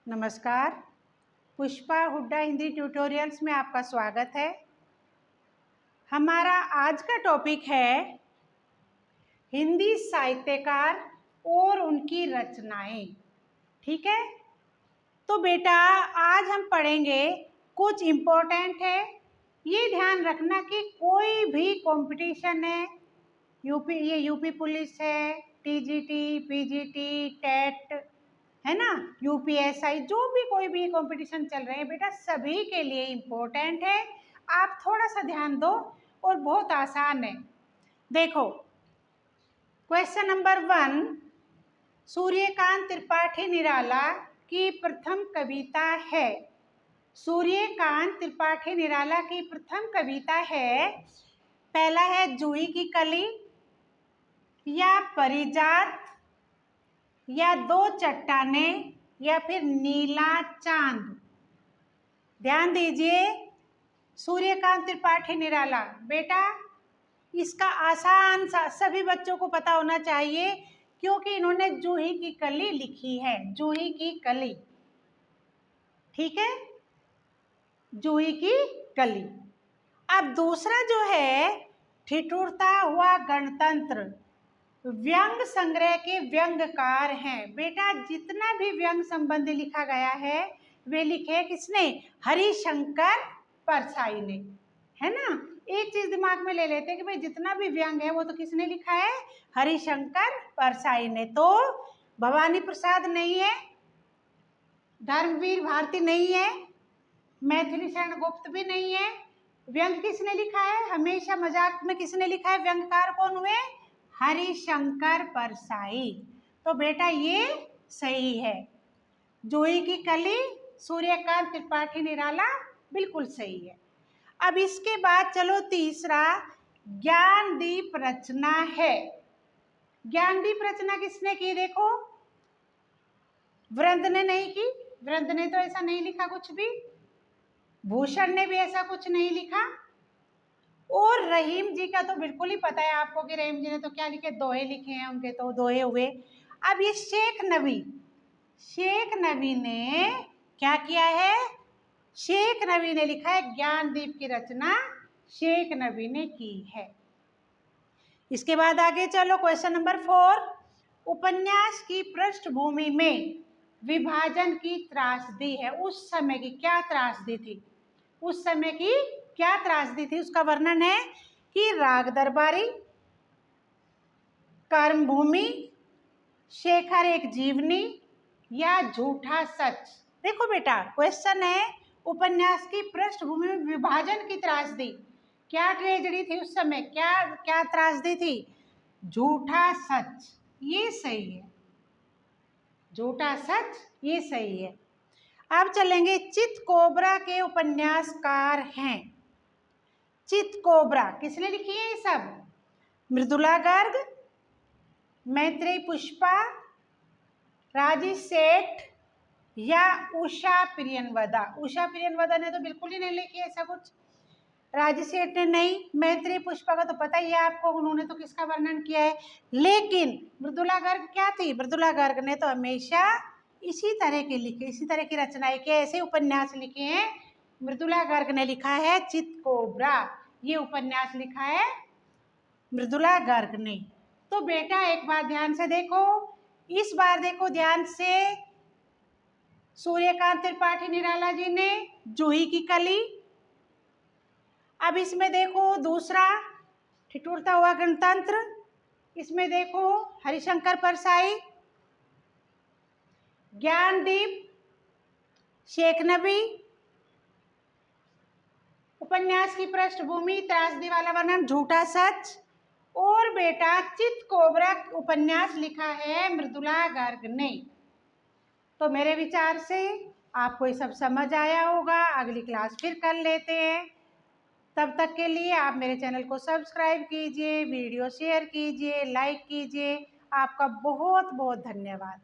नमस्कार। पुष्पा हुड्डा हिंदी ट्यूटोरियल्स में आपका स्वागत है। हमारा आज का टॉपिक है हिंदी साहित्यकार और उनकी रचनाएं। ठीक है, तो बेटा आज हम पढ़ेंगे कुछ इम्पोर्टेंट है। ये ध्यान रखना कि कोई भी कंपटीशन है, यूपी पुलिस है, टीजीटी, पीजीटी, टेट है ना, यूपीएसआई, जो भी कोई भी कंपटीशन चल रहे हैं बेटा, सभी के लिए इम्पोर्टेंट है। आप थोड़ा सा ध्यान दो और बहुत आसान है। देखो क्वेश्चन नंबर 1, सूर्यकांत त्रिपाठी निराला की प्रथम कविता है। सूर्यकांत त्रिपाठी निराला की प्रथम कविता है, पहला है जूही की कली, या परिजात, या दो चट्टानें, या फिर नीला चांद। ध्यान दीजिए, सूर्यकांत त्रिपाठी निराला, बेटा इसका आसान सा सभी बच्चों को पता होना चाहिए क्योंकि इन्होंने जूही की कली लिखी है। जूही की कली, ठीक है, जूही की कली। अब दूसरा जो है, ठिठुरता हुआ गणतंत्र, व्यंग संग्रह के व्यंगकार हैं। बेटा जितना भी व्यंग संबंधी लिखा गया है वे लिखे किसने? हरिशंकर परसाई ने, है ना। एक चीज दिमाग में ले लेते हैं कि भाई जितना भी व्यंग है वो तो किसने लिखा है? हरिशंकर परसाई ने। तो भवानी प्रसाद नहीं है, धर्मवीर भारती नहीं है, मैथिली शरण गुप्त भी नहीं है। व्यंग किसने लिखा है? हमेशा मजाक में किसने लिखा है? व्यंगकार कौन हुए? हरिशंकर परसाई। तो बेटा ये सही है। जूही की कली, सूर्यकांत त्रिपाठी निराला, बिल्कुल सही है। अब इसके बाद चलो तीसरा, ज्ञानदीप रचना है। ज्ञानदीप रचना किसने की? देखो, वृंद ने नहीं की। वृंद ने तो ऐसा नहीं लिखा कुछ भी, भूषण ने भी ऐसा कुछ नहीं लिखा, और रहीम जी का तो बिल्कुल ही पता है आपको कि रहीम जी ने तो क्या लिखे? दोहे लिखे हैं, उनके तो दोहे हुए। अब ये शेख नबी ने क्या किया है? शेख नबी ने लिखा है, ज्ञानदीप की रचना शेख नबी ने की है। इसके बाद आगे चलो, क्वेश्चन नंबर 4, उपन्यास की पृष्ठभूमि में विभाजन की त्रासदी है। उस समय की क्या त्रासदी थी? उस समय की क्या त्रासदी थी उसका वर्णन है कि राग दरबारी, कर्मभूमि, शेखर एक जीवनी, या झूठा सच। देखो बेटा क्वेश्चन है, उपन्यास की पृष्ठभूमि में विभाजन की त्रासदी, क्या ट्रेजेडी थी उस समय? क्या त्रासदी थी? झूठा सच, ये सही है। झूठा सच, ये सही है। अब चलेंगे, चितकोबरा के उपन्यासकार हैं। चितकोबरा किसने लिखी है? ये सब मृदुला गर्ग, मैत्रेयी पुष्पा, राजेश सेठ, या उषा प्रियनवदा। उषा प्रियनवदा ने तो बिल्कुल ही नहीं लिखी ऐसा कुछ, राजेश सेठ ने नहीं, मैत्रेयी पुष्पा का तो पता ही है आपको, उन्होंने तो किसका वर्णन किया है। लेकिन मृदुला गर्ग क्या थी? मृदुला गर्ग ने तो हमेशा इसी तरह के लिखे, इसी तरह की रचनाएं के ऐसे उपन्यास लिखे हैं। मृदुला गर्ग ने लिखा है चितकोबरा, ये उपन्यास लिखा है मृदुला गर्ग ने। तो बेटा एक बार ध्यान से देखो, इस बार देखो ध्यान से, सूर्यकांत त्रिपाठी निराला जी ने जूही की कली। अब इसमें देखो दूसरा, ठिठुरता हुआ गणतंत्र, इसमें देखो हरिशंकर परसाई। ज्ञानदीप, शेख नबी, उपन्यास की पृष्ठभूमि त्रासदी वाला वर्णन झूठा सच, और बेटा चितकोबरा उपन्यास लिखा है मृदुला गर्ग ने। तो मेरे विचार से आपको ये सब समझ आया होगा। अगली क्लास फिर कर लेते हैं। तब तक के लिए आप मेरे चैनल को सब्सक्राइब कीजिए, वीडियो शेयर कीजिए, लाइक कीजिए। आपका बहुत बहुत धन्यवाद।